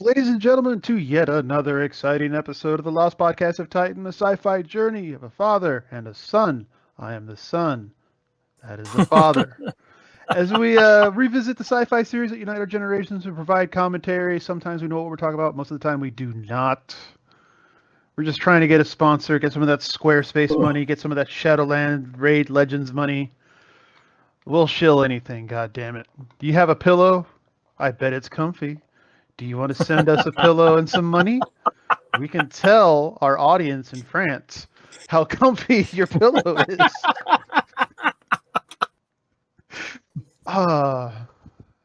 Ladies and gentlemen, to yet another exciting episode of the Lost Podcast of Titan, the sci-fi journey of a father and a son. I am the son. That is the father. As we revisit the sci-fi series that unite our generations, we provide commentary. Sometimes we know what we're talking about. Most of the time, we do not. We're just trying to get a sponsor, get some of that Squarespace money, get some of that Shadowland Raid Legends money. We'll shill anything, god damn it. Do you have a pillow? I bet it's comfy. Do you want to send us a pillow and some money? We can tell our audience in France how comfy your pillow is. Uh,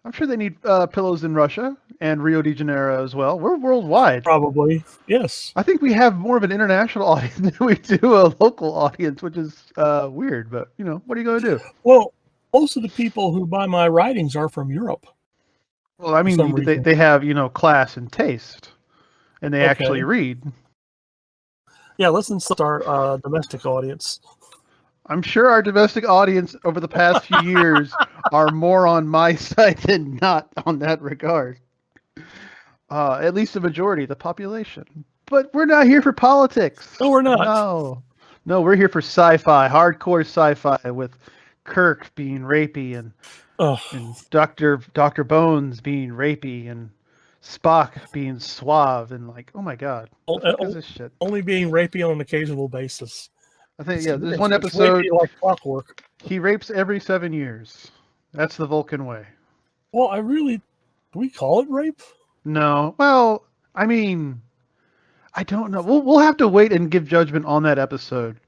I'm sure they need pillows in Russia and Rio de Janeiro as well. We're worldwide. Probably, yes. I think we have more of an international audience than we do a local audience, which is weird. But, what are you going to do? Well, most of the people who buy my writings are from Europe. Well, I mean, they have, class and taste, and they actually read. Yeah, let's insult our domestic audience. I'm sure our domestic audience over the past few years are more on my side than not on that regard. At least the majority of the population. But we're not here for politics. No, we're not. No, we're here for sci-fi, hardcore sci-fi with Kirk being rapey and Dr. Bones being rapey and Spock being suave and like, oh my god, what the fuck is this shit? Only being rapey on an occasional basis. I think there's one episode like clockwork. He rapes every 7 years. That's the Vulcan way. Well, do we call it rape? No. Well, I mean, I don't know. We'll have to wait and give judgment on that episode.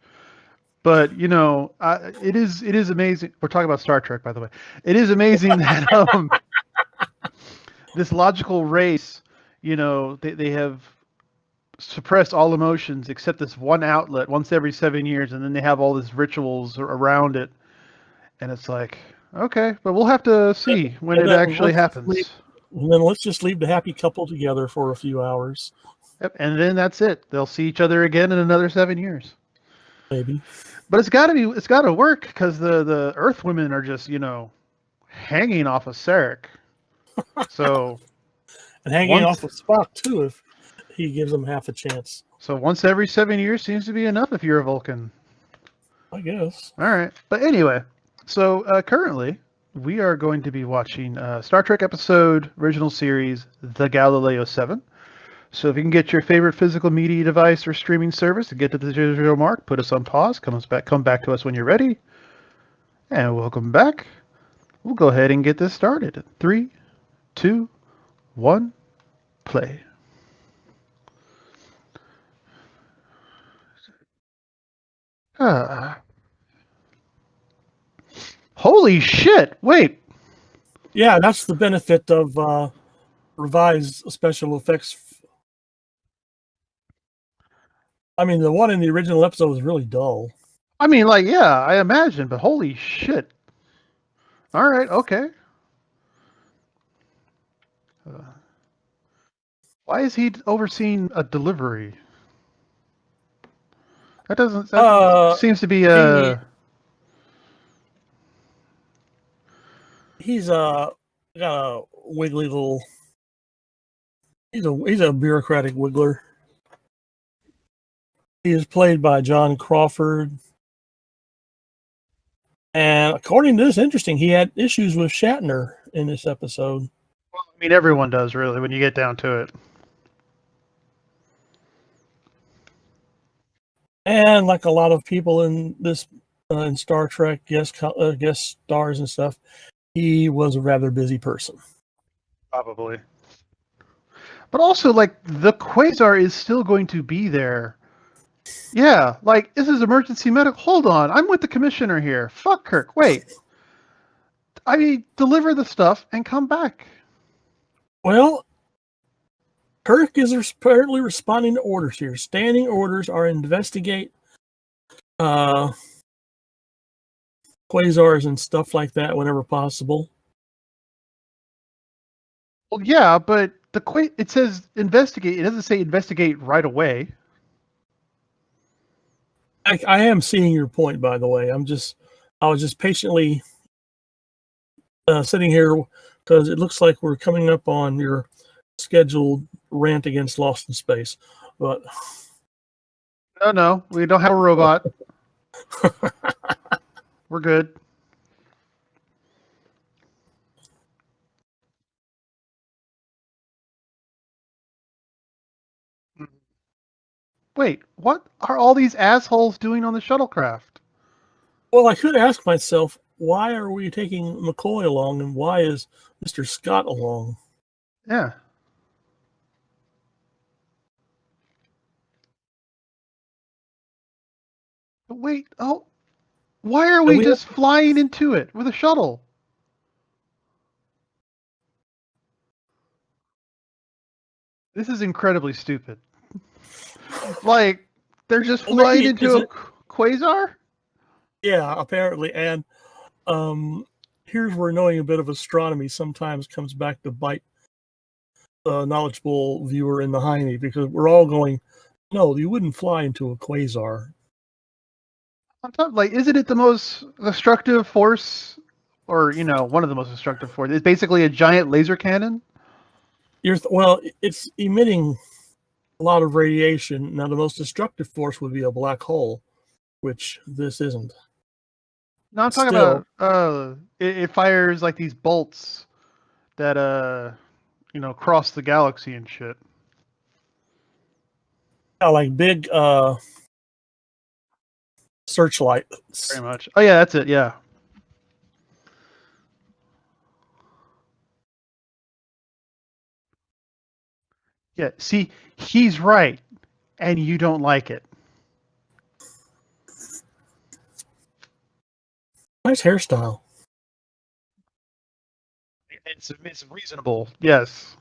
But it is amazing. We're talking about Star Trek, by the way. It is amazing that this logical race, they have suppressed all emotions except this one outlet once every 7 years, and then they have all these rituals around it, and it's like, okay, but we'll have to see when it actually happens. And then let's just leave the happy couple together for a few hours. Yep, and then that's it. They'll see each other again in another 7 years. Maybe. But it's got to work because the Earth women are just hanging off of Sarek. So and hanging off of Spock too if he gives them half a chance. So once every 7 years seems to be enough if you're a Vulcan. I guess. All right. But anyway, so currently we are going to be watching Star Trek episode original series, The Galileo 7. So if you can get your favorite physical media device or streaming service to get to the 0 mark, put us on pause, come back to us when you're ready. And welcome back. We'll go ahead and get this started. 3, 2, 1, play. Holy shit! Wait. Yeah, that's the benefit of revised special effects. I mean, the one in the original episode was really dull. I mean, I imagine, but holy shit. All right, okay. Why is he overseeing a delivery? That seems to be he's got a wiggly little. He's a bureaucratic wiggler. He is played by John Crawford, and according to this, interesting, he had issues with Shatner in this episode. Well, I mean, everyone does really when you get down to it. And like a lot of people in this in Star Trek guest stars and stuff, he was a rather busy person. Probably. But also, the quasar is still going to be there. Yeah, this is emergency medical. Hold on, I'm with the commissioner here. Fuck Kirk. Wait. I mean, deliver the stuff and come back. Well, Kirk is apparently responding to orders here. Standing orders are investigate quasars and stuff like that whenever possible. Well, yeah, but it says investigate. It doesn't say investigate right away. I am seeing your point, by the way. I was just patiently sitting here because it looks like we're coming up on your scheduled rant against Lost in Space, but No, we don't have a robot. We're good. Wait, what are all these assholes doing on the shuttlecraft? well, I could ask myself, why are we taking McCoy along, and why is Mr. Scott along? Yeah. But wait, why are And we we just flying into it with a shuttle? This is incredibly stupid. Like, they're just well, flying maybe is into a it? quasar? Yeah, apparently. And here's where knowing a bit of astronomy sometimes comes back to bite the knowledgeable viewer in the hiney, because we're all going, no, you wouldn't fly into a quasar. On top, like, isn't it the most destructive force, or one of the most destructive force? It's basically a giant laser cannon. Well, it's emitting a lot of radiation. Now, the most destructive force would be a black hole, which this isn't. No, I'm talking Still, about it fires like these bolts that cross the galaxy and shit. yeah, like big searchlights. Very much. Oh yeah, that's it. Yeah. Yeah. See, he's right, and you don't like it. Nice hairstyle. It's reasonable. Yes.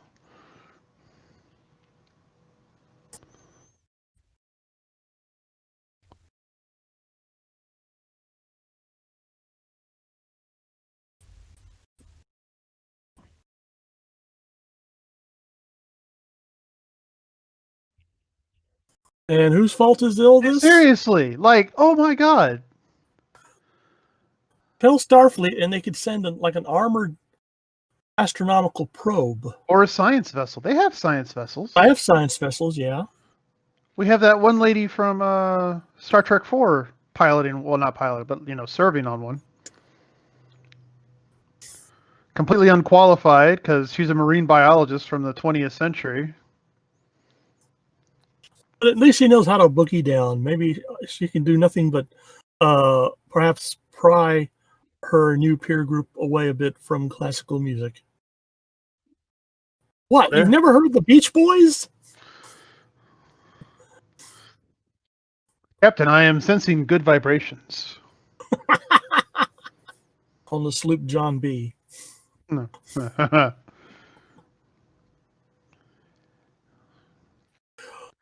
And whose fault is all this? Seriously, like, oh my god. Tell Starfleet, and they could send like an armored astronomical probe. Or a science vessel. They have science vessels. I have science vessels, yeah. We have that one lady from Star Trek 4 piloting, well, not piloting, but serving on one. Completely unqualified because she's a marine biologist from the 20th century. But at least she knows how to boogie down. Maybe she can do nothing but perhaps pry her new peer group away a bit from classical music. What? You've never heard the Beach Boys? Captain, I am sensing good vibrations. On the sloop John B.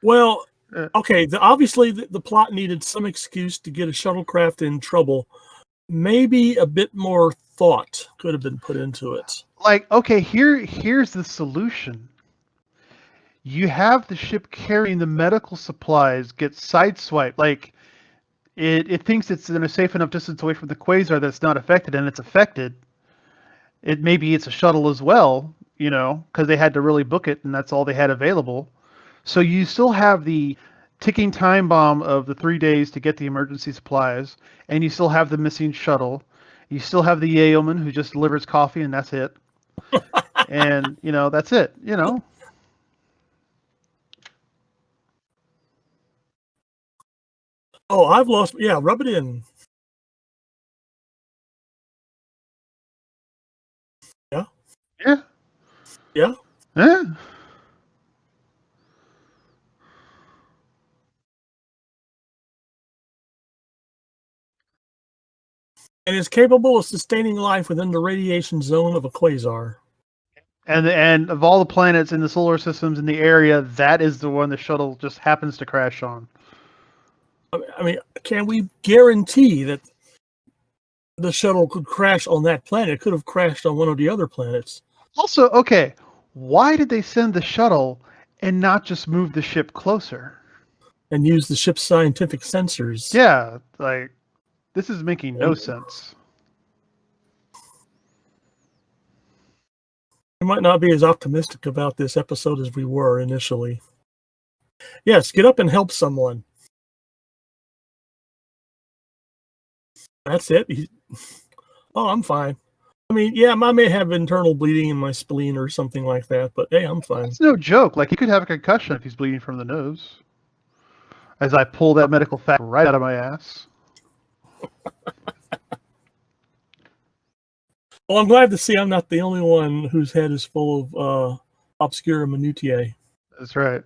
Well, okay, obviously the plot needed some excuse to get a shuttlecraft in trouble. Maybe a bit more thought could have been put into it. Like, okay, here's the solution. You have the ship carrying the medical supplies get sideswiped. Like, it thinks it's in a safe enough distance away from the quasar that's not affected, and it's affected. Maybe it's a shuttle as well, because they had to really book it, and that's all they had available. So you still have the ticking time bomb of the 3 days to get the emergency supplies, and you still have the missing shuttle. You still have the yeoman who just delivers coffee, and that's it. And that's it. Oh, I've lost. Yeah, rub it in. Yeah. Yeah. Yeah. Yeah. And is capable of sustaining life within the radiation zone of a quasar. And of all the planets in the solar systems in the area, that is the one the shuttle just happens to crash on. I mean, can we guarantee that the shuttle could crash on that planet? It could have crashed on one of the other planets. Also, okay, why did they send the shuttle and not just move the ship closer? And use the ship's scientific sensors. Yeah, like, this is making no sense. We might not be as optimistic about this episode as we were initially. Yes, get up and help someone. That's it. Oh, I'm fine. I mean, yeah, I may have internal bleeding in my spleen or something like that, but hey, I'm fine. It's no joke. Like, he could have a concussion if he's bleeding from the nose. As I pull that medical fact right out of my ass. Well, I'm glad to see I'm not the only one whose head is full of obscure minutiae. That's right.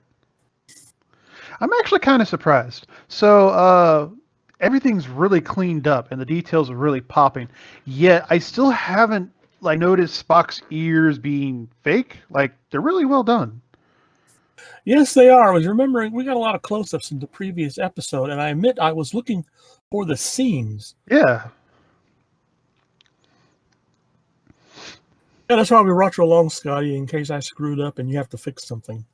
I'm actually kind of surprised. So, everything's really cleaned up and the details are really popping. Yet I still haven't noticed Spock's ears being fake. Like, they're really well done. Yes, they are. I was remembering we got a lot of close-ups in the previous episode, and I admit I was looking for the seams. Yeah. Yeah, that's why we brought you along, Scotty, in case I screwed up and you have to fix something.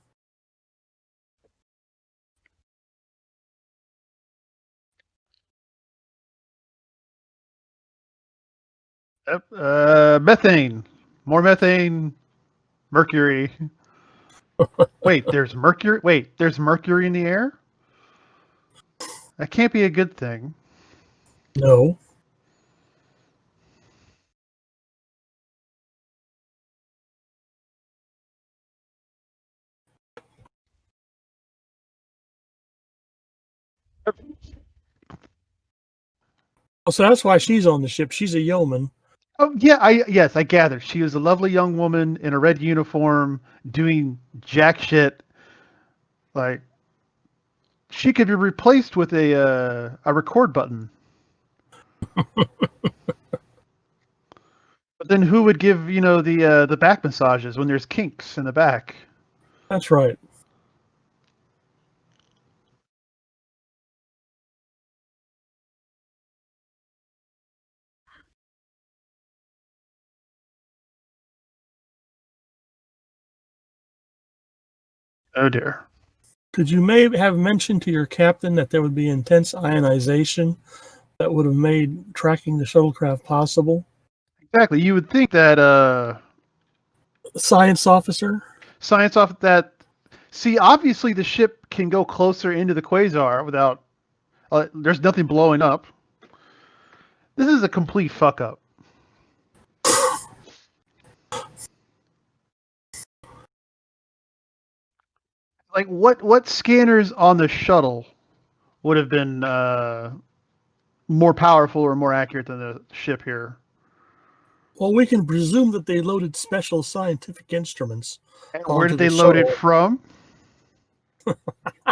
Yep. Methane. More methane. Mercury. Wait, there's mercury? Wait, there's mercury in the air? That can't be a good thing. No. Oh, so that's why she's on the ship. She's a yeoman. Oh yeah, I gathered. She was a lovely young woman in a red uniform doing jack shit. Like, she could be replaced with a record button. But then who would give the back massages when there's kinks in the back? That's right. Oh dear. Could you maybe have mentioned to your captain that there would be intense ionization that would have made tracking the shuttlecraft possible? Exactly. You would think that Science officer? science off that. See, obviously the ship can go closer into the quasar without. There's nothing blowing up. This is a complete fuck up. Like, what scanners on the shuttle would have been more powerful or more accurate than the ship here? Well, we can presume that they loaded special scientific instruments. And where onto did they the load it shuttle. from?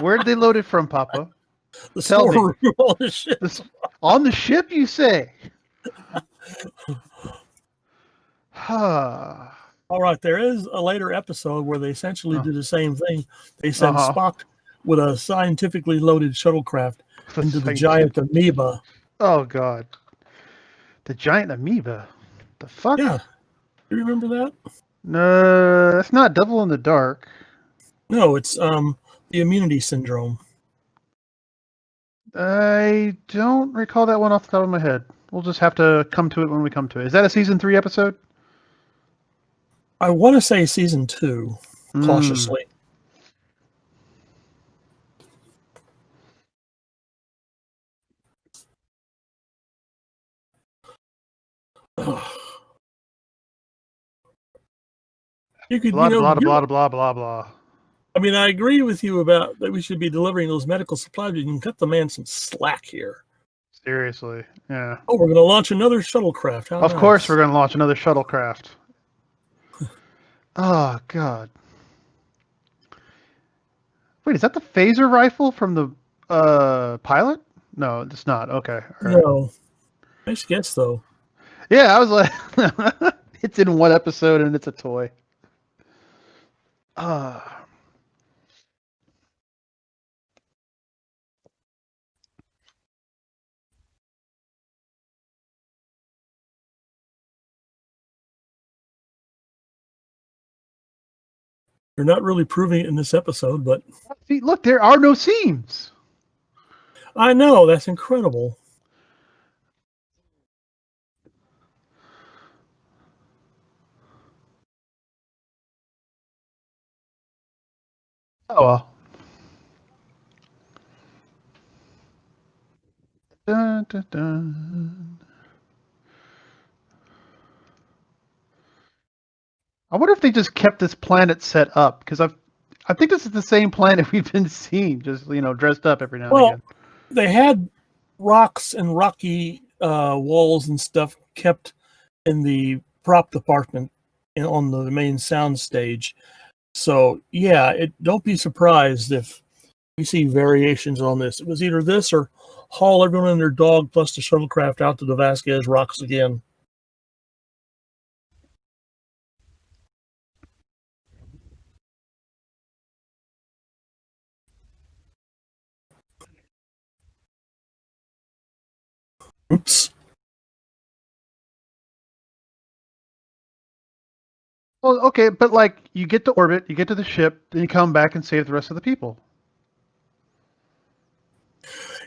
Where did they load it from, Papa? The Tell me. storeroom on the ship. On the ship, you say? Huh. All right, there is a later episode where they essentially Oh. do the same thing. They send Uh-huh. Spock with a scientifically loaded shuttlecraft into the Scientific- giant amoeba. Oh god. The giant amoeba. The fuck? Yeah. You remember that? No, that's not Devil in the Dark. No, it's the immunity syndrome. I don't recall that one off the top of my head. We'll just have to come to it when we come to it. Is that a season 3 episode? I want to say season 2, Mm. cautiously. You could, Blah, you know, blah, give- blah, blah, blah, blah. I mean, I agree with you about that we should be delivering those medical supplies. You can cut the man some slack here. Seriously. Yeah. Oh, we're going to launch another shuttlecraft. How Of nice. course we're going to launch another shuttlecraft. Oh, God. Wait, is that the phaser rifle from the pilot? No, it's not. Okay. All right. No. Nice guess, though. Yeah, I was like, it's in one episode and it's a toy. You're not really proving it in this episode, but See, look, there are no seams. I know that's incredible. Oh well. Dun, dun, dun. I wonder if they just kept this planet set up because I think this is the same planet we've been seeing, just dressed up every now and Well, again. they had rocks and rocky walls and stuff kept in the prop department on the main sound stage. So yeah, don't be surprised if we see variations on this. It was either this or haul everyone and their dog plus the shuttlecraft out to the Vasquez rocks again. Oops. Well, okay, but like you get to orbit, you get to the ship, then you come back and save the rest of the people.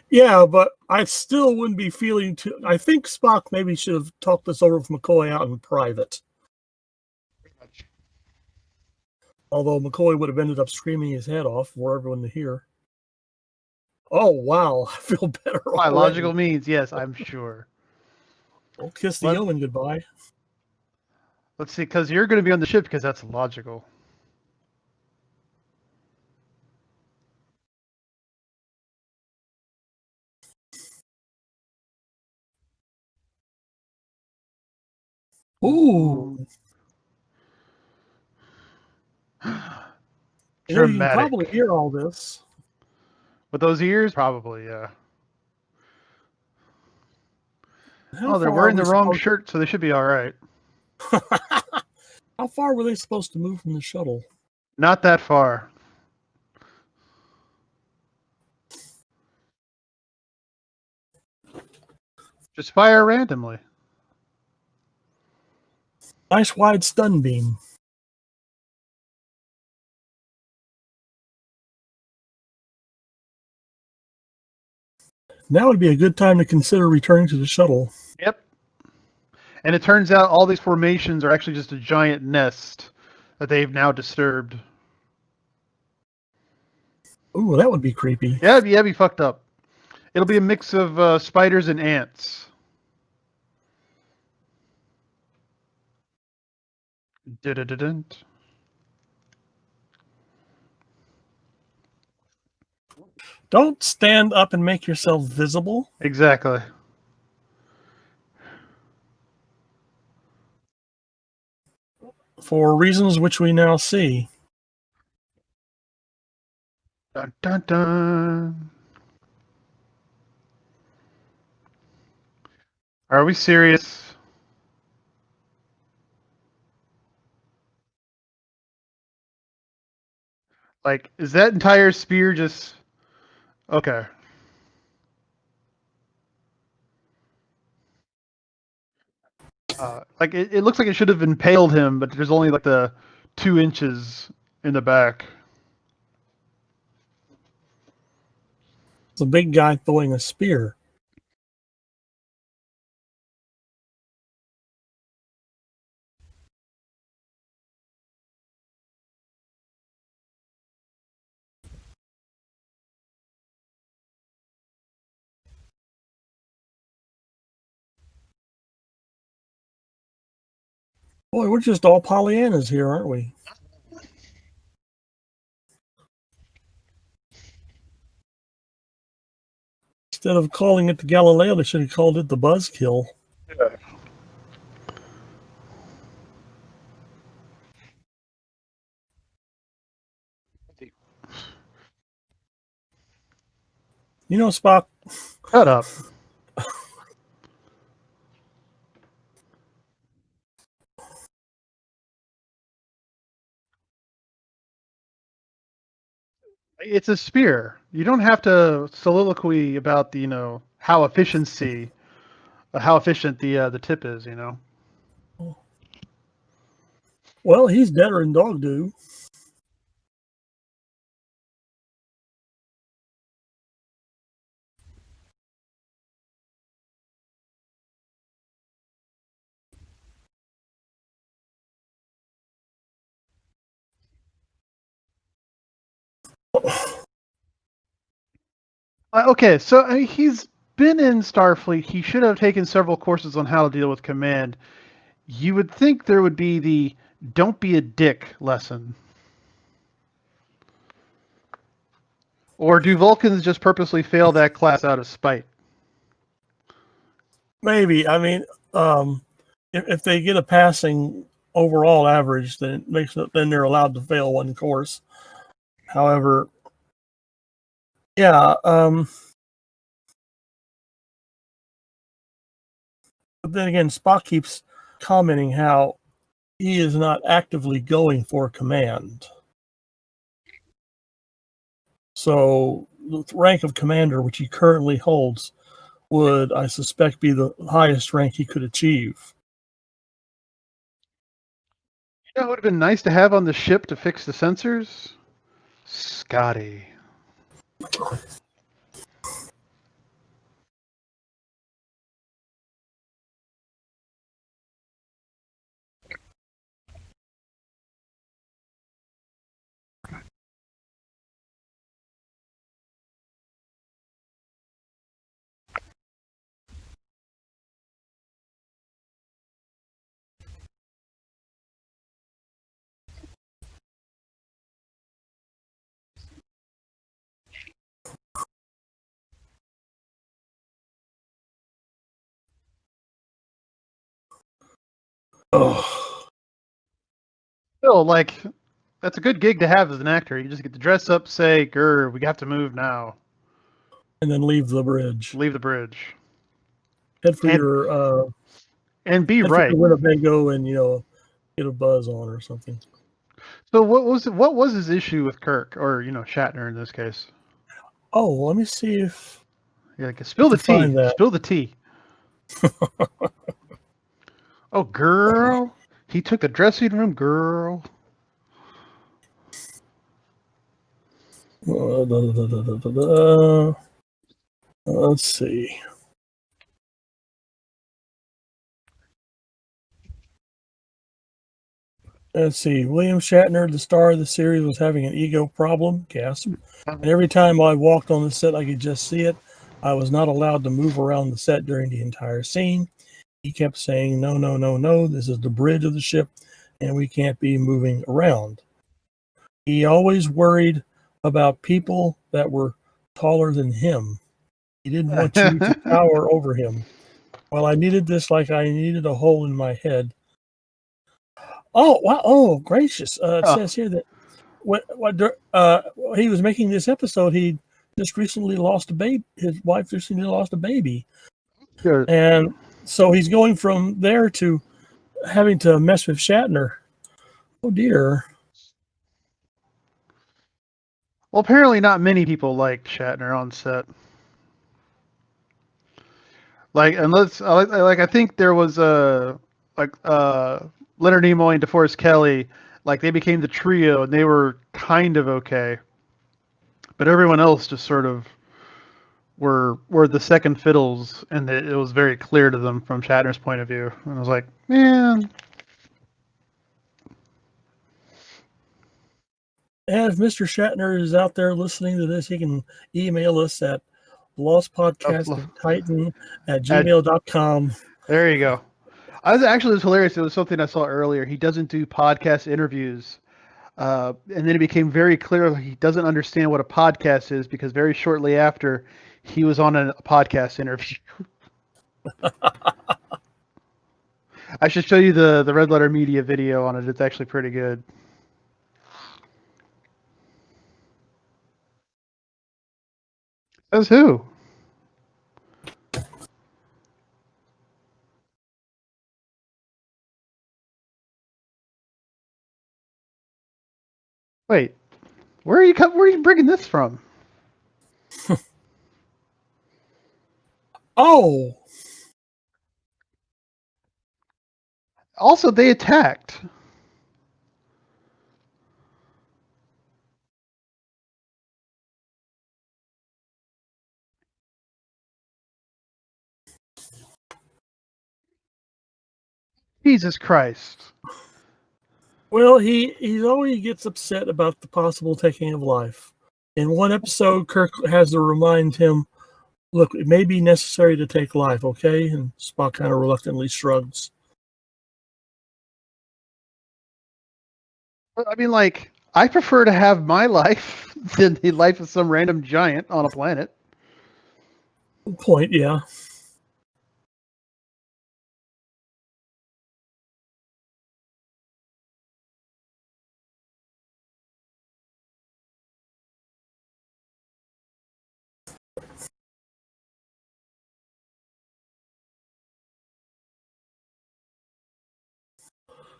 Yeah, but I still wouldn't be feeling too. I think Spock maybe should have talked this over with McCoy out in private. Although McCoy would have ended up screaming his head off for everyone to hear. Oh, wow. I feel better By already. logical means, yes, I'm sure. Well, kiss the Let yeoman goodbye. Let's see, because you're going to be on the ship because that's logical. Ooh. You can probably Dramatic. hear all this. With those ears, probably, yeah. How Oh, they're far are wearing we the wrong supposed shirt, so they should be all right. How far were they supposed to move from the shuttle? Not that far. Just fire randomly. Nice wide stun beam. Now would be a good time to consider returning to the shuttle. Yep. And it turns out all these formations are actually just a giant nest that they've now disturbed. Ooh, that would be creepy. Yeah, it'd be fucked up. It'll be a mix of spiders and ants. Dun-dun-dun-dun. Don't stand up and make yourself visible Exactly. for reasons which we now see. Dun, dun, dun. Are we serious? Like, is that entire spear just okay? Like it looks like it should have impaled him, but there's only like the 2 inches in the back. It's a big guy throwing a spear. Boy, we're just all Pollyannas here, aren't we? Instead of calling it the Galileo, they should have called it the Buzzkill. Yeah. You know, Spock, Shut up. It's a spear. You don't have to soliloquy about the how how efficient the tip is. well, he's deader than dog do. Okay, so he's been in Starfleet. He should have taken several courses on how to deal with command. You would think there would be the "don't be a dick" lesson. Or do Vulcans just purposely fail that class out of spite? Maybe. I mean, if they get a passing overall average, then it makes it, then they're allowed to fail one course. However, yeah. But then again, Spock keeps commenting how he is not actively going for command. So the rank of commander, which he currently holds, would, I suspect, be the highest rank he could achieve. You know, it would have been nice to have on the ship to fix the sensors? Scotty. Oh, Still, like, that's a good gig to have as an actor. You just get to dress up, say, "Grr, we have to move now." and then leave the bridge. Leave the bridge. Head for And be head for right. your Winnebago, and get a buzz on or something. So what was his issue with Kirk, or Shatner in this case? Oh, let me see if Yeah, like, I spill the can tea. find that. Spill the tea. Oh, girl. He took the dressing room, girl. Let's see. Let's see. William Shatner, the star of the series, was having an ego problem. Gasp. And every time I walked on the set, I could just see it. I was not allowed to move around the set during the entire scene. He kept saying, "No, no, no, no. This is the bridge of the ship, and we can't be moving around." He always worried about people that were taller than him. He didn't want you to tower over him. Well, I needed this like I needed a hole in my head. Oh, wow. Oh, gracious. It Oh, says here that he was making this episode, he just recently lost a baby. His wife recently lost a baby. good. And so he's going from there to having to mess with Shatner. Oh, dear. Well, apparently not many people liked Shatner on set. Like, unless I think there was Leonard Nimoy and DeForest Kelly, like they became the trio and they were kind of okay, but everyone else just sort of were the second fiddles, and it was very clear to them from Shatner's point of view. And I was like, man, And if Mr. Shatner is out there listening to this, he can email us at lostpodcastoftitan at at, gmail.com. there you go. It was hilarious. It was something I saw earlier. He doesn't do podcast interviews. And then it became very clear he doesn't understand what a podcast is because very shortly after, he was on a podcast interview. I should show you the Red Letter Media video on it. It's actually pretty good. Says who? Wait, where are you bringing this from? Oh, Also, they attacked. Jesus Christ. well, he always gets upset about the possible taking of life. In one episode, Kirk has to remind him, look, it may be necessary to take life, okay? And Spock kind of reluctantly shrugs. I mean, like, I prefer to have my life than the life of some random giant on a planet. Point, yeah.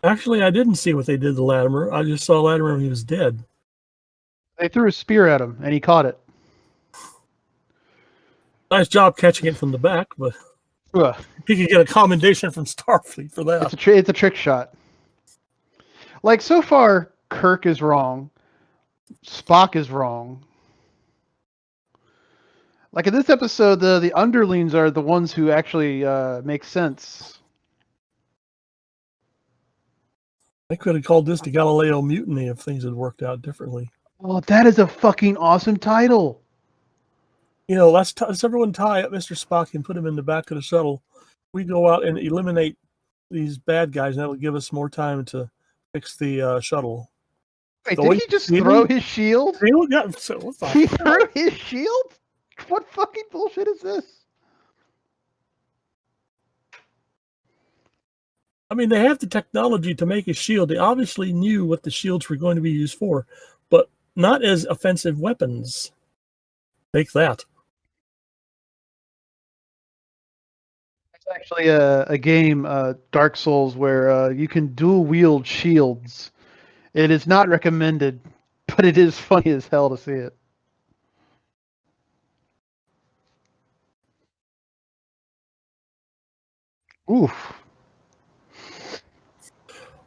Actually, I didn't see what they did to Latimer. I just saw Latimer when he was dead. They threw a spear at him, and he caught it. Nice job catching it from the back, but Ugh. he could get a commendation from Starfleet for that. It's a trick shot. Like, so far, Kirk is wrong. Spock is wrong. Like, in this episode, the underlings are the ones who actually make sense. I could have called this the Galileo Mutiny if things had worked out differently. Oh, that is a fucking awesome title. You know, let's everyone tie up Mr. Spock and put him in the back of the shuttle. We go out and eliminate these bad guys, and that'll give us more time to fix the shuttle. Wait, did he just throw his shield? Yeah, so what the He threw his shield? What fucking bullshit is this? I mean, they have the technology to make a shield. They obviously knew what the shields were going to be used for, but not as offensive weapons. Take that. It's actually a game, Dark Souls, where you can dual wield shields. It is not recommended, but it is funny as hell to see it. Oof.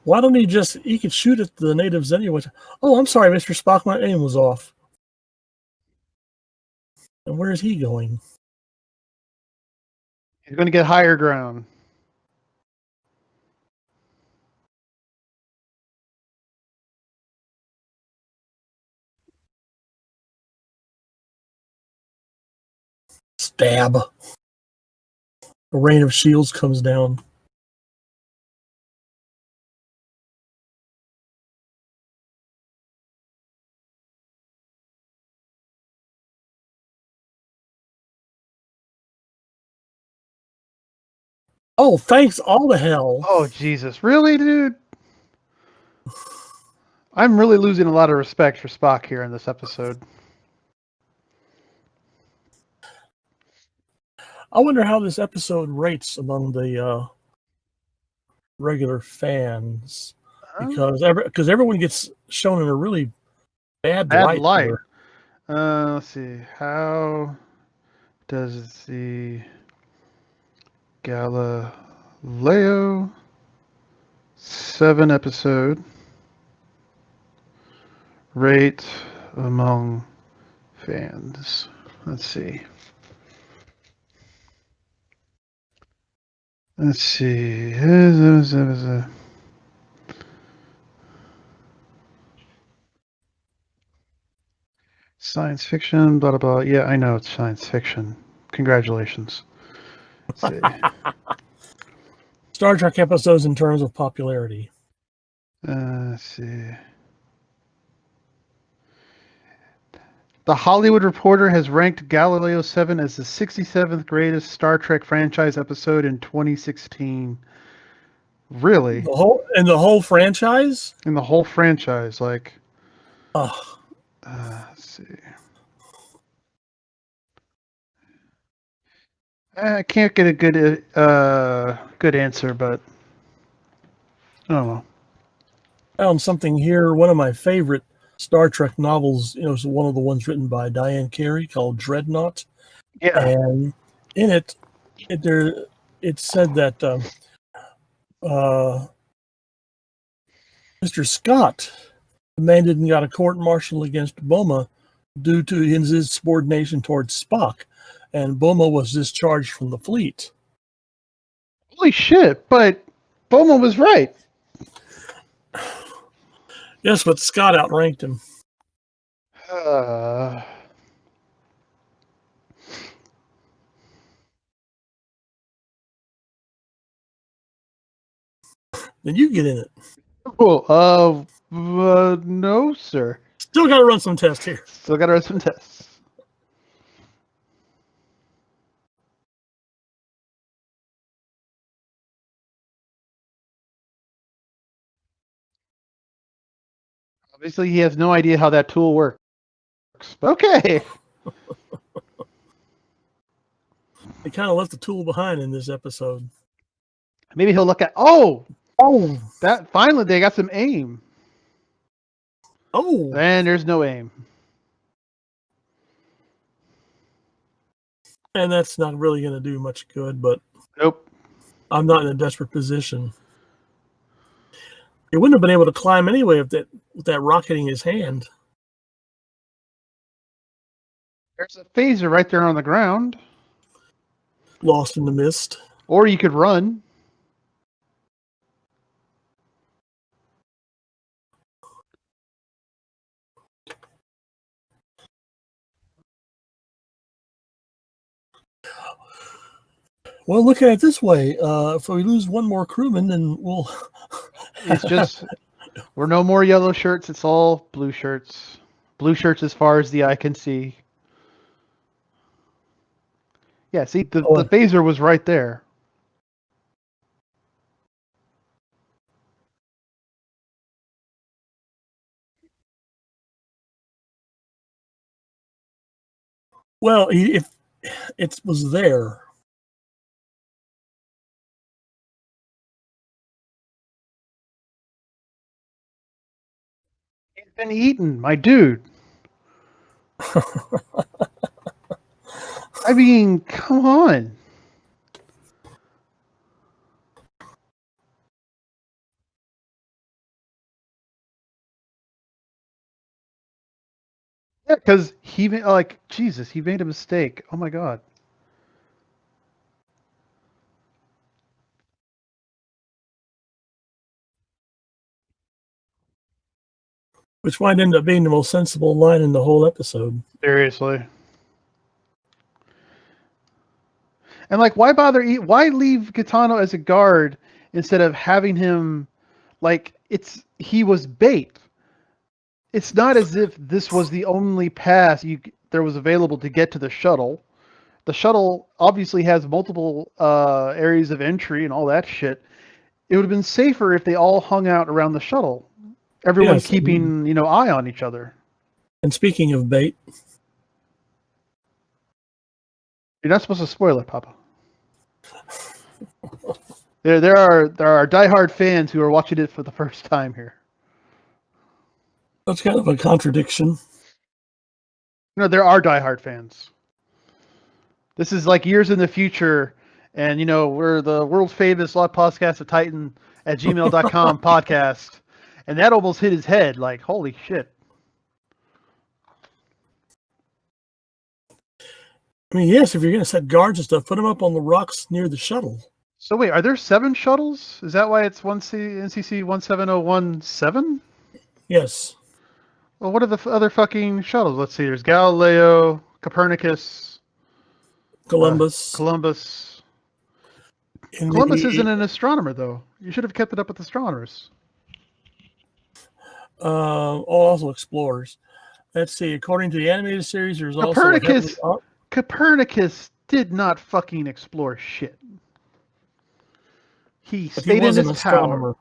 Why don't he could shoot at the natives anyway. Oh, I'm sorry, Mr. Spock, my aim was off. And where is he going? He's going to get higher ground. Stab. A rain of shields comes down. Oh, thanks all the hell. Oh, Jesus. Really, dude? I'm really losing a lot of respect for Spock here in this episode. I wonder how this episode rates among the regular fans. Because everyone gets shown in a really bad light. Here. Let's see. How does the Galileo 7 episode rate among fans? Let's see. Science fiction, blah, blah, blah. Yeah, I know it's science fiction. Congratulations. Let's see. Star Trek episodes in terms of popularity. Let's see. The Hollywood Reporter has ranked Galileo 7 as the 67th greatest Star Trek franchise episode in 2016. Really? The whole franchise? In the whole franchise, like. Oh. Let's see. I can't get a good answer, but I don't know. Found something here. One of my favorite Star Trek novels, is one of the ones written by Diane Carey called Dreadnought. Yeah. And in it said that Mr. Scott demanded and got a court-martial against Boma due to his insubordination towards Spock, and Boma was discharged from the fleet. Holy shit, but Boma was right. Yes, but Scott outranked him. I then you get in it. Cool. No, sir. Still got to run some tests here. Still got to run some tests. Obviously, he has no idea how that tool works. But okay. They kind of left the tool behind in this episode. Maybe he'll look at. Oh, That finally they got some aim. oh. And there's no aim. And that's not really going to do much good, but Nope. I'm not in a desperate position. He wouldn't have been able to climb anyway with that rock hitting his hand. There's a phaser right there on the ground. Lost in the mist. Or you could run. Well, look at it this way. If we lose one more crewman, then we'll... It's just, we're no more yellow shirts. It's all blue shirts. Blue shirts as far as the eye can see. Yeah, see, the phaser was right there. Well, if it was there. He's been eaten, my dude. I mean, come on. Yeah, because he Jesus, he made a mistake. Oh my god. Which might end up being the most sensible line in the whole episode. Seriously. And like, why bother? Why leave Gitano as a guard instead of having him? Like, he was bait. It's not as if this was the only path there was available to get to the shuttle. The shuttle obviously has multiple areas of entry and all that shit. It would have been safer if they all hung out around the shuttle. Everyone keeping, eye on each other. And speaking of bait, you're not supposed to spoil it, Papa. There are diehard fans who are watching it for the first time here. That's kind of a contradiction. There are diehard fans. This is like years in the future, and we're the world famous Lot Podcast of Titan at gmail.com podcast, and that almost hit his head. Like, holy shit. I mean, yes, if you're going to set guards and stuff, put them up on the rocks near the shuttle. So wait, are there 7 shuttles? Is that why it's NCC 17017? Yes. Well, what are the other fucking shuttles? Let's see. There's Galileo, Copernicus, Columbus. Columbus isn't an astronomer, though. You should have kept it up with astronomers. Also explorers. Let's see. According to the animated series, there's Copernicus. Copernicus did not fucking explore shit. He stayed in his tower.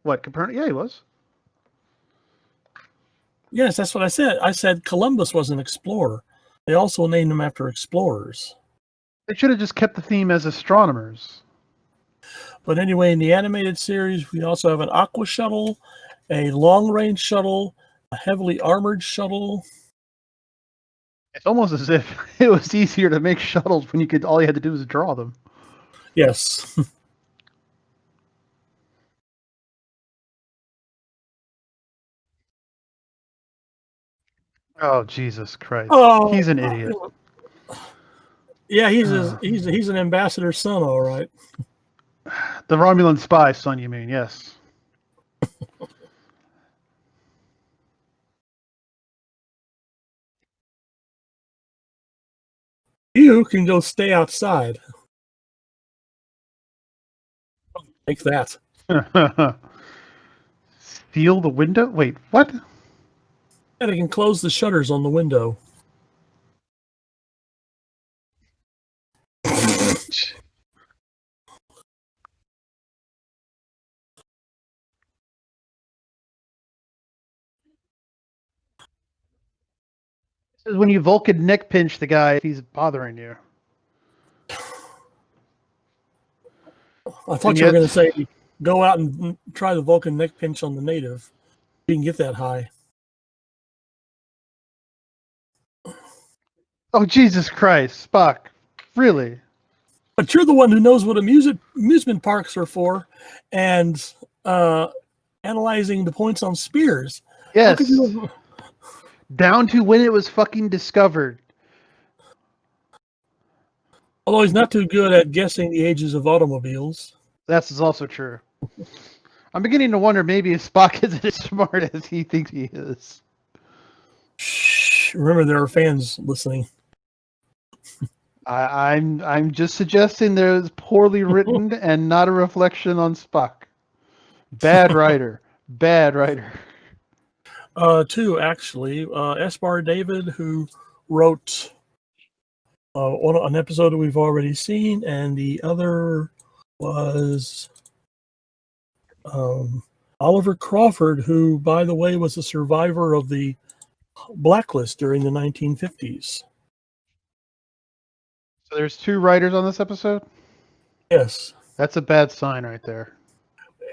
What, Copernicus? Yeah, he was. Yes, that's what I said. I said Columbus was an explorer. They also named him after explorers. They should have just kept the theme as astronomers. But anyway, in the animated series, we also have an aqua shuttle, a long-range shuttle, a heavily armored shuttle. It's almost as if it was easier to make shuttles when all you had to do was draw them. Yes. Oh, Jesus Christ. Oh, he's an idiot. Yeah, he's an ambassador's son, all right. The Romulan spy son, you mean? Yes. You can go stay outside. Like that. Steal the window? Wait, what? And it can close the shutters on the window. This is when you Vulcan neck pinch the guy if he's bothering you. I And thought you were yet, going to say go out and try the Vulcan neck pinch on the native. You can get that high. oh Jesus Christ, Spock, really? But you're the one who knows what amusement parks are for, and uh, analyzing the points on spears. How could Yes, you? down to when it was fucking discovered. Although he's not too good at guessing the ages of automobiles. That's also true. I'm beginning to wonder maybe if Spock isn't as smart as he thinks he is. Shh! Remember, there are fans listening. I'm just suggesting there's poorly written and not a reflection on Spock. Bad writer. Bad writer. Two actually. S. Bar David, who wrote an episode that we've already seen, and the other was Oliver Crawford, who, by the way, was a survivor of the blacklist during the 1950s. So there's two writers on this episode? Yes. That's a bad sign right there.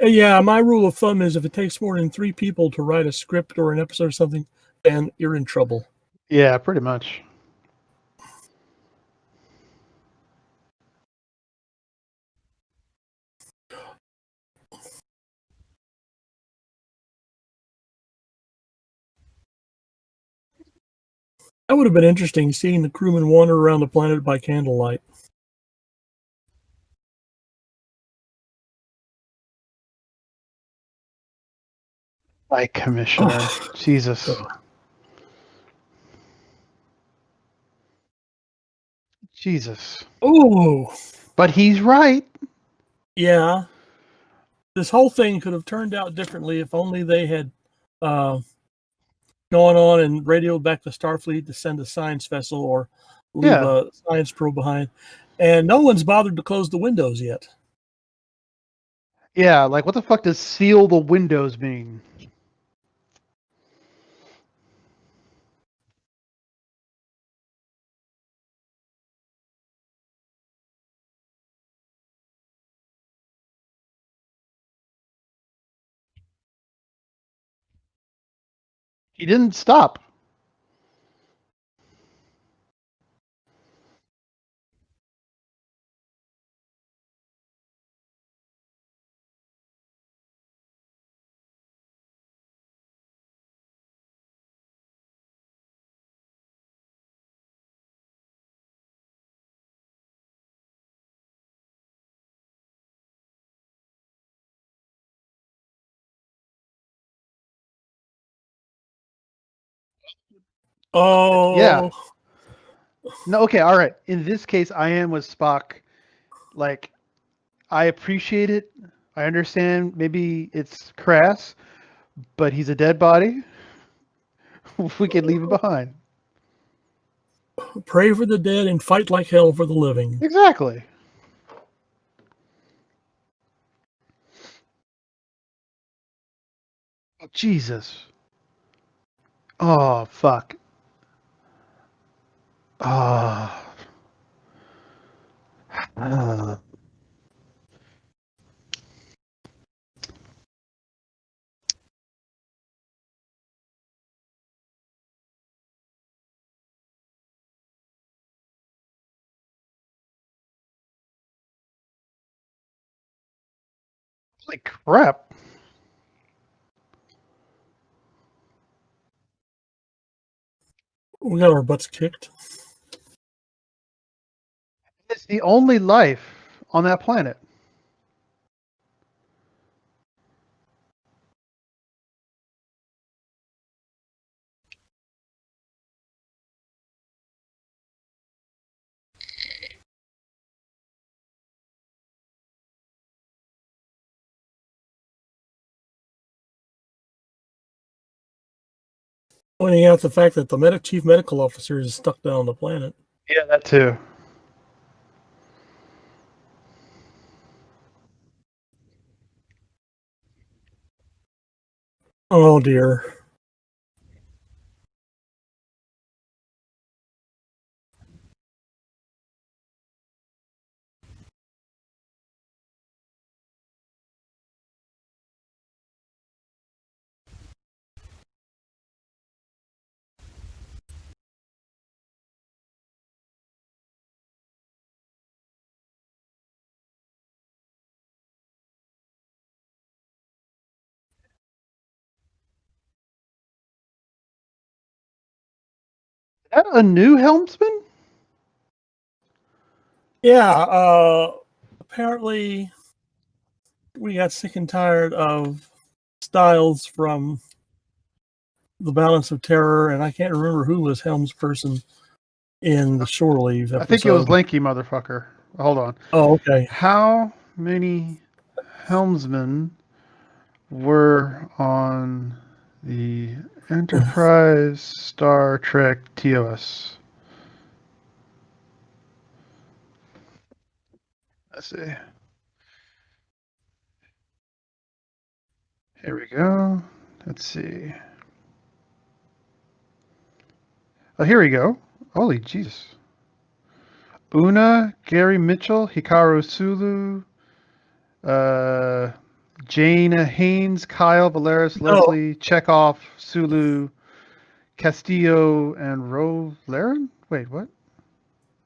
Yeah, my rule of thumb is if it takes more than 3 people to write a script or an episode or something, then you're in trouble. Yeah, pretty much. That would have been interesting, seeing the crewmen wander around the planet by candlelight. Like Commissioner. Oh, Jesus. Jesus. oh, But he's right. yeah. This whole thing could have turned out differently if only they had uh, gone on and radioed back to Starfleet to send a science vessel or leave Yeah. a science probe behind. And no one's bothered to close the windows yet. Yeah, like what the fuck does seal the windows mean? He didn't stop. Yeah. Oh, No, okay, all right. In this case, I am with Spock. Like, I appreciate it. I understand maybe it's crass, but he's a dead body. We can leave him behind. pray for the dead and fight like hell for the living. Exactly. Oh, Jesus. Oh, fuck. Oh. Holy crap. We got our butts kicked. It's the only life on that planet. Pointing out the fact that the chief medical officer is stuck down on the planet. Yeah, that too. Oh dear. Is that a new helmsman? Yeah, apparently we got sick and tired of styles from the Balance of Terror, and I can't remember who was Helm's person in the Shore Leave I think it was episode. Lanky motherfucker. Hold on. Oh, okay. How many helmsmen were on the Enterprise Star Trek TOS? Let's see. Here we go. Let's see. Oh, here we go. Holy Jesus. Una, Gary Mitchell, Hikaru Sulu, Jane Haynes, Kyle, Valeris, No, Leslie, Chekhov, Sulu, Castillo, and Ro Laren? Wait, what?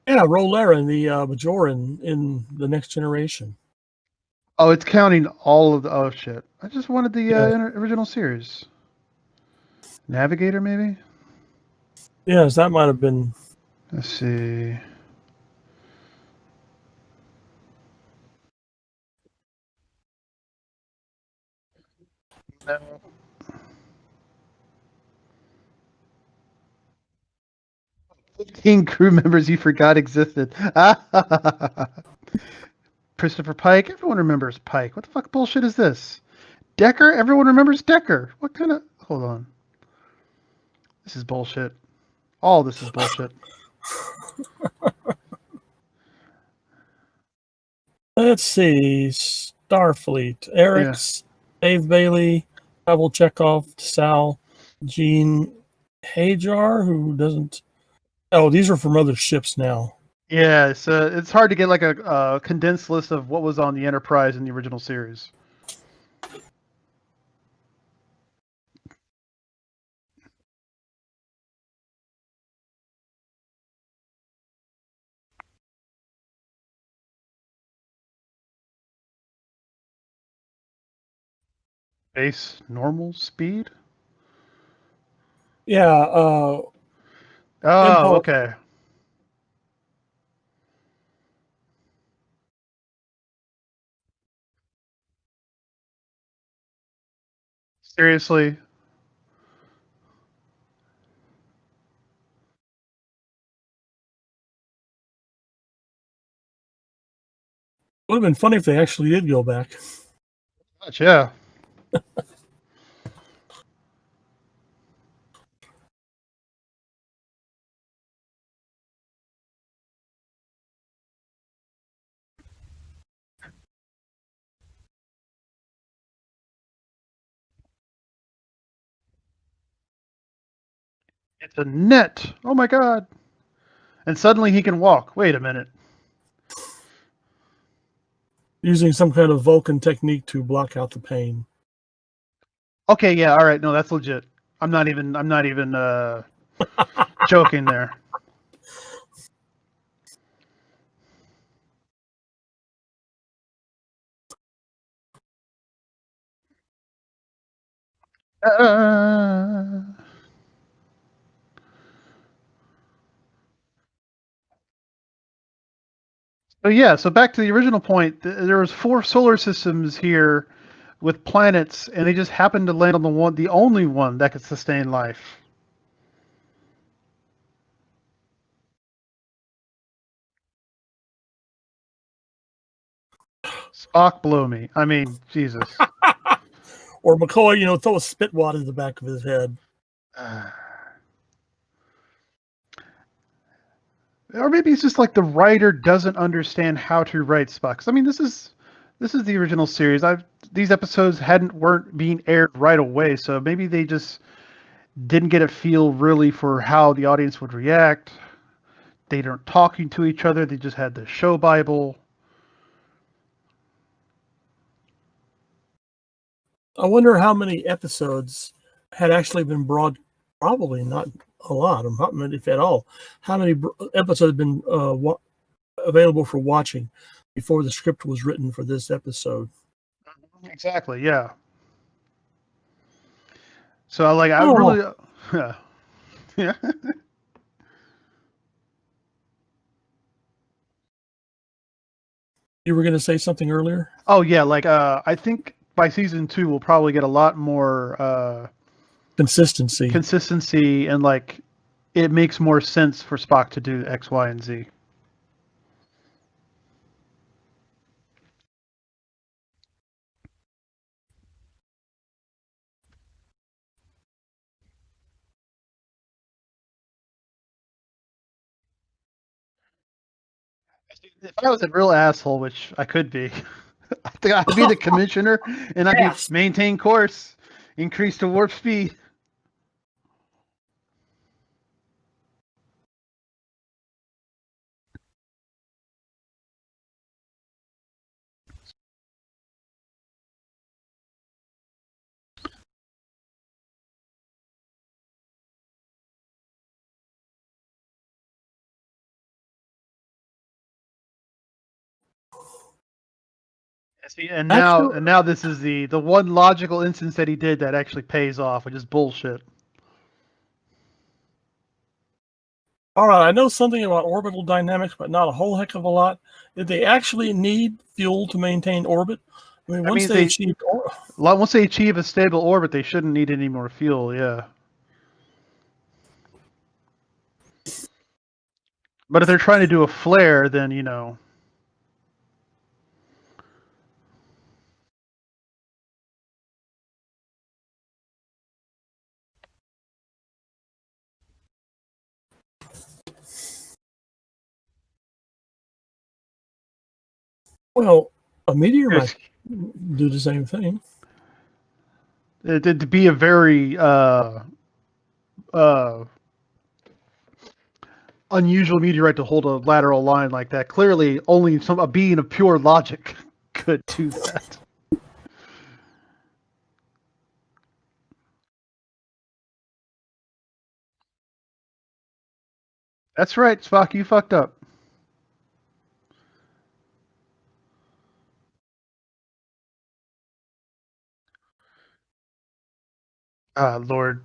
yeah, Rolaren, the Bajoran in the Next Generation. Oh, it's counting all of the. Oh, shit. I just wanted the Yeah. original series. Navigator, maybe? Yes, that might have been. Let's see. No. 15 crew members you forgot existed. Christopher Pike. Everyone remembers Pike. What the fuck bullshit is this? Decker. Everyone remembers Decker. What kind of? Hold on. This is bullshit. All this is bullshit. Let's see. Starfleet. Yeah. Eric's, Dave Bailey, Pavel Chekhov, Sal, Gene Hajar, who doesn't. Oh, these are from other ships now. Yeah. It's hard to get like a condensed list of what was on the Enterprise in the original series. Base normal speed. Yeah, Oh, impulse. okay. Seriously. Would have been funny if they actually did go back. Much, yeah. It's a net. Oh my god. And suddenly he can walk. Wait a minute. Using some kind of Vulcan technique to block out the pain. Okay, yeah, all right. No, that's legit. I'm not even joking there. Uh, so yeah, so back to the original point. There was 4 solar systems here with planets, and they just happened to land on the only one that could sustain life. Spock blow me. I mean, Jesus. Or McCoy, throw a spit wad in the back of his head. Or maybe it's just like the writer doesn't understand how to write Spock. 'Cause, I mean, this is the original series. These episodes weren't being aired right away, so maybe they just didn't get a feel really for how the audience would react. They weren't talking to each other. They just had the show Bible. I wonder how many episodes had actually been broad. Probably not a lot, not many, if at all. How many episodes had been available for watching before the script was written for this episode? Exactly. Yeah. So I Oh, really, yeah, yeah. you were going to say something earlier? Oh yeah, I think by season 2 we'll probably get a lot more Consistency. consistency and like it makes more sense for Spock to do X, Y, and Z. If I was a real asshole, which I could be, I think I'd be the commissioner and I'd be Yes. maintain course, increase the warp speed. See, Actually, and now this is the one logical instance that he did that actually pays off, which is bullshit. all right, I know something about orbital dynamics, but not a whole heck of a lot. Did they actually need fuel to maintain orbit? I mean, That once means they achieved, once they achieve a stable orbit, they shouldn't need any more fuel. Yeah, but if they're trying to do a flare, then well, a meteor might it's, do the same thing. to be a very uh, unusual meteorite to hold a lateral line like that. Clearly, only a being of pure logic could do that. That's right, Spock. You fucked up. Ah, Lord.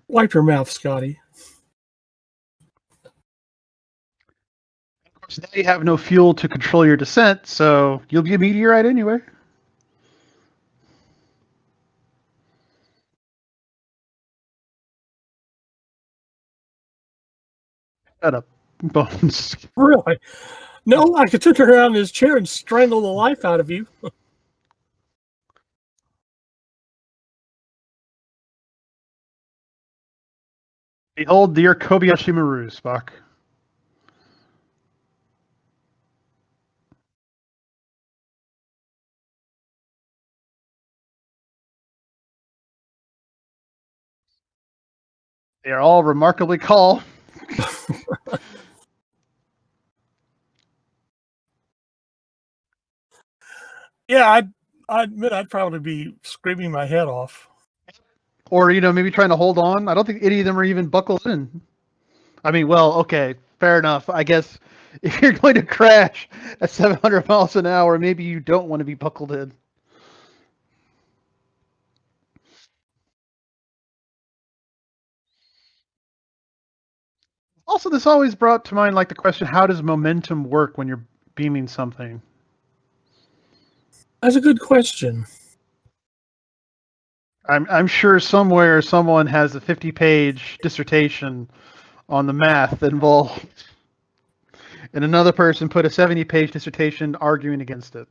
Wipe your mouth, Scotty. Of course, now you have no fuel to control your descent, so you'll be a meteorite anyway. Shut up, Bones. Really? No, I could turn around in his chair and strangle the life out of you. Behold, dear Kobayashi Maru, Spock. They are all remarkably calm. Yeah, I admit I'd probably be screaming my head off. Or, maybe trying to hold on. I don't think any of them are even buckled in. I mean, well, okay, fair enough. I guess if you're going to crash at 700 miles an hour, maybe you don't want to be buckled in. Also, this always brought to mind like the question, how does momentum work when you're beaming something? That's a good question. I'm sure somewhere someone has a 50-page dissertation on the math involved, and another person put a 70-page dissertation arguing against it.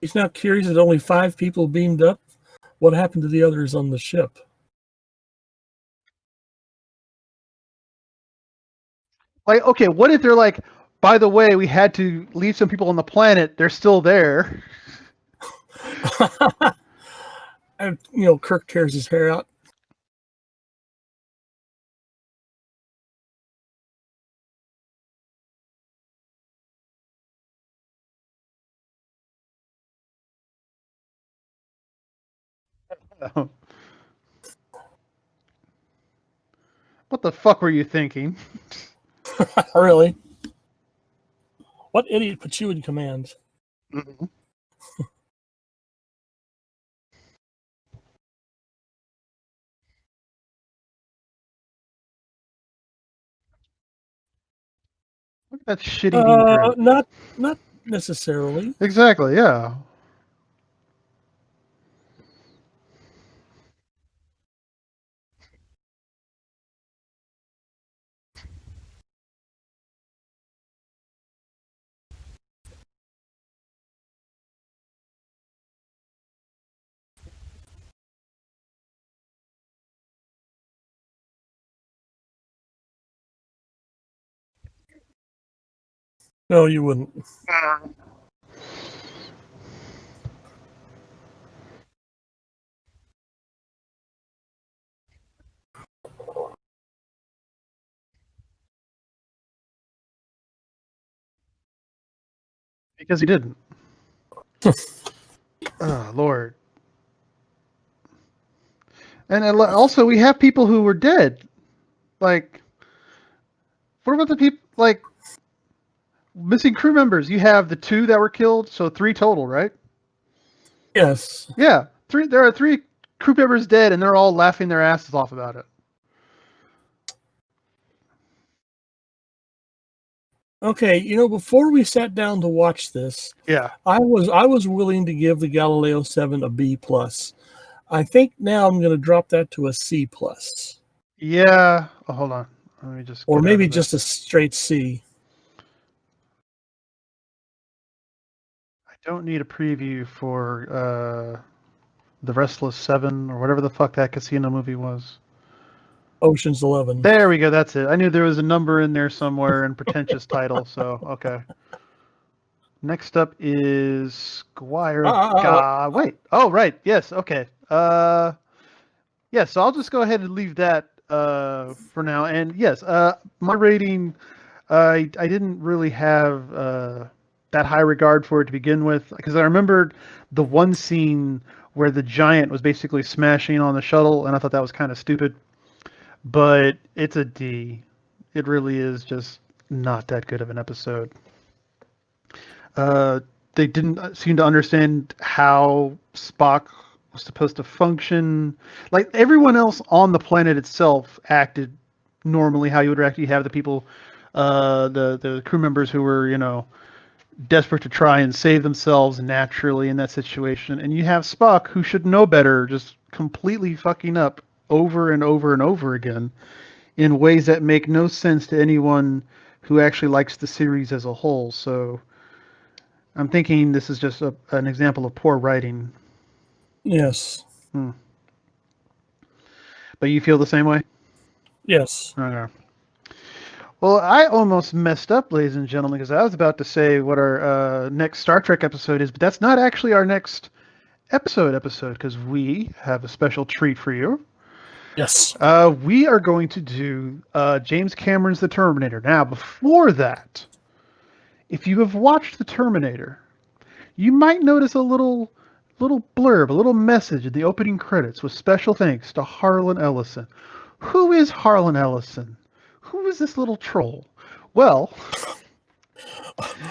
He's now curious that only 5 people beamed up. What happened to the others on the ship? Like, okay, what if they're like, by the way, we had to leave some people on the planet. They're still there. And Kirk tears his hair out. What the fuck were you thinking? Really? What idiot put you in command? Mm-hmm. Look at that shit-eating grin. Not necessarily. Exactly, yeah. No, you wouldn't. Because he didn't. Oh, Lord. And also, we have people who were dead. Like, what about the people, like, missing crew members? You have the 2 that were killed, so 3 total, right? Yes. Yeah, 3. There are 3 crew members dead, and they're all laughing their asses off about it. Okay, before we sat down to watch this, Yeah. I was willing to give the Galileo 7 a B plus. I think now I'm going to drop that to a C plus, Yeah. Oh, hold on. Let me just. or get out maybe of just a straight C. I don't need a preview for the Restless 7 or whatever the fuck that casino movie was. Ocean's 11. There we go. That's it. I knew there was a number in there somewhere and pretentious title. So okay. Next up is Squire of God. Wait. Oh right. Yes. Okay. Yeah. So I'll just go ahead and leave that for now. And yes. My rating. I didn't really have that high regard for it to begin with because I remembered the one scene where the giant was basically smashing on the shuttle, and I thought that was kind of stupid. But it's a D. It really is just not that good of an episode. Uh, they didn't seem to understand how Spock was supposed to function. Like everyone else on the planet itself acted normally how you would actually have the people, the crew members who were desperate to try and save themselves naturally in that situation, and you have Spock who should know better, just completely fucking up over and over and over again in ways that make no sense to anyone who actually likes the series as a whole. So I'm thinking this is just an example of poor writing. Yes. But you feel the same way? Yes. Okay. Well, I almost messed up, ladies and gentlemen, because I was about to say what our next Star Trek episode is, but that's not actually our next episode, because we have a special treat for you. Yes. We are going to do James Cameron's The Terminator. Now, before that, if you have watched The Terminator, you might notice a little blurb, a little message in the opening credits with special thanks to Harlan Ellison. Who is Harlan Ellison? Who is this little troll? Well,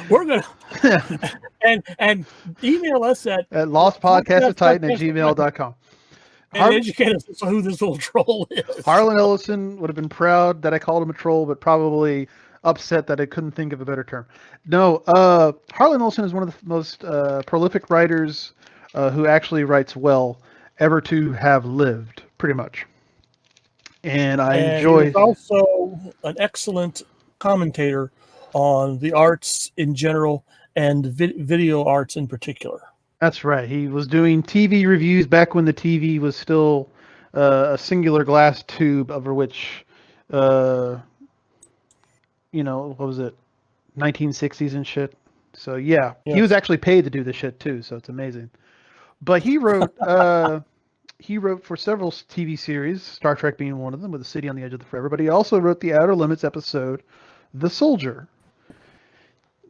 we're gonna and email us at lostpodcastoftitan@gmail.com. and educate us as to who this little troll is. Harlan Ellison would have been proud that I called him a troll, but probably upset that I couldn't think of a better term. No, Harlan Ellison is one of the most prolific writers who actually writes well ever to have lived, pretty much. And I enjoy. He's also an excellent commentator on the arts in general and video arts in particular. That's right. He was doing TV reviews back when the TV was still a singular glass tube over which, what was it, 1960s and shit. So yeah, he was Yes. actually paid to do this shit too. So it's amazing. But he wrote for several TV series, Star Trek being one of them, with a city on the edge of the forever. But he also wrote the Outer Limits episode, The Soldier.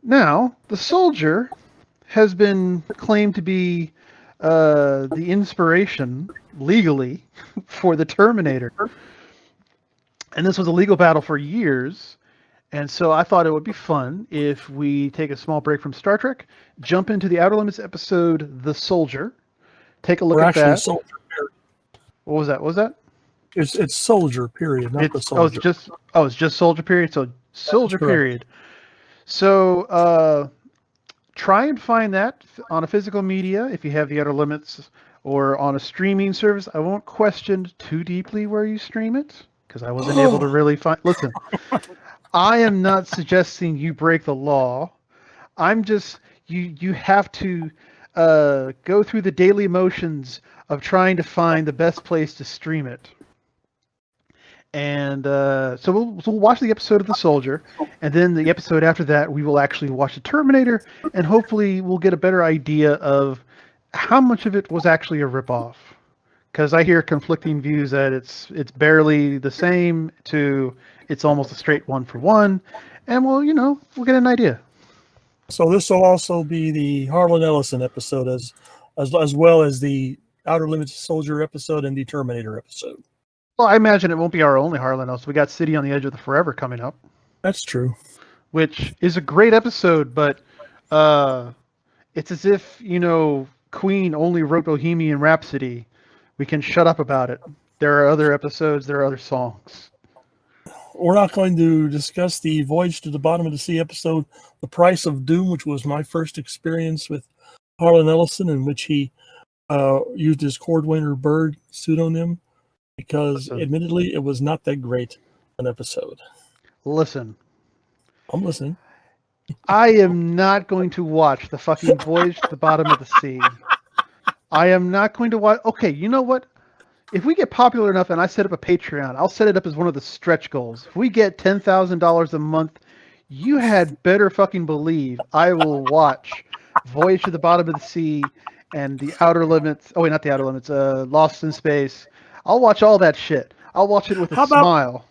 Now, The Soldier has been claimed to be the inspiration legally for the Terminator. And this was a legal battle for years. And so I thought it would be fun if we take a small break from Star Trek, jump into the Outer Limits episode, The Soldier, take a look We're at actually that. soldier. Period. What was that? What was that? It's soldier. Period. Not the soldier. It's just Soldier period. So Soldier correct. period. So try and find that on a physical media if you have the Outer Limits, or on a streaming service. I won't question too deeply where you stream it, because I wasn't able to really find. Listen, I am not suggesting you break the law. I'm just you have to go through the daily motions of trying to find the best place to stream it. And so we'll watch the episode of The Soldier, and then the episode after that we will actually watch The Terminator, and hopefully we'll get a better idea of how much of it was actually a ripoff. Because I hear conflicting views that it's barely the same to it's almost a straight one for one, and we'll get an idea. So this will also be the Harlan Ellison episode as well as the Outer Limits Soldier episode and the Terminator episode. Well, I imagine it won't be our only Harlan Ellison. We got City on the Edge of the Forever coming up. That's true. Which is a great episode, but it's as if, Queen only wrote Bohemian Rhapsody. We can shut up about it. There are other episodes, there are other songs. We're not going to discuss the Voyage to the Bottom of the Sea episode, The Price of Doom, which was my first experience with Harlan Ellison, in which he used his Cordwainer Bird pseudonym, because admittedly it was not that great an episode. Listen. I'm listening. I am not going to watch the fucking Voyage to the Bottom of the Sea. I am not going to watch. Okay, you know what? If we get popular enough and I set up a Patreon, I'll set it up as one of the stretch goals. If we get $10,000 a month, you had better fucking believe I will watch Voyage to the Bottom of the Sea and the Outer Limits. Oh, wait, not the Outer Limits. Lost in Space. I'll watch all that shit. I'll watch it with a smile.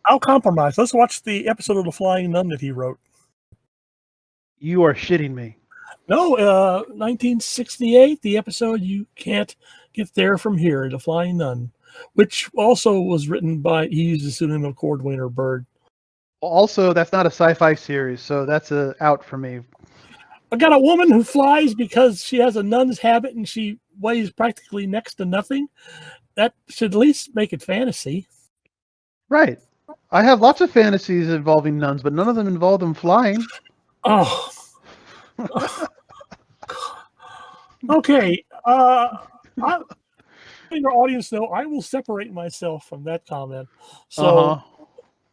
I'll compromise. Let's watch the episode of The Flying Nun that he wrote. You are shitting me. No, 1968, the episode You Can't Get There From Here, The Flying Nun, which also was written by, he used the pseudonym of Cordwainer Bird. Also, that's not a sci-fi series, so that's a out for me. I got a woman who flies because she has a nun's habit and she weighs practically next to nothing. That should at least make it fantasy. Right. I have lots of fantasies involving nuns, but none of them involve them flying. Oh. Okay. Letting our audience know, I will separate myself from that comment. So,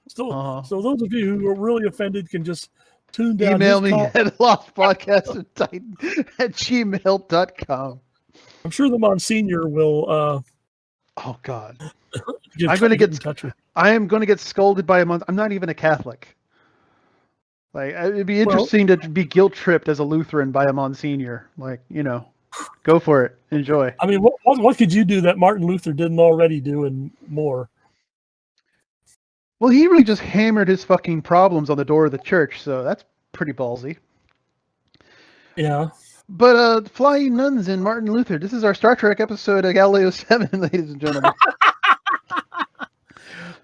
so those of you who are really offended can just tune down. Email me at lostpodcastoftitan@gmail.com. I'm sure the Monsignor will. Oh God. I'm going to get in touch with. I am going to get scolded by a month. I'm not even a Catholic. Like, it'd be interesting to be guilt tripped as a Lutheran by a Monsignor. Like, go for it. Enjoy. I mean, what could you do that Martin Luther didn't already do and more? Well, he really just hammered his fucking problems on the door of the church, so that's pretty ballsy. Yeah. But Flying Nuns and Martin Luther. This is our Star Trek episode of Galileo 7, ladies and gentlemen.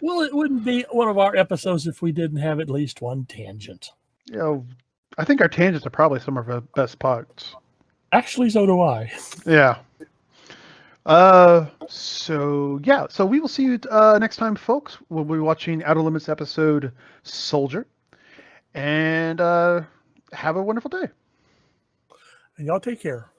Well, it wouldn't be one of our episodes if we didn't have at least one tangent. I think our tangents are probably some of our best parts. Actually, so do I. Yeah. So we will see you next time, folks. We'll be watching Outer Limits episode Soldier. And have a wonderful day. And y'all take care.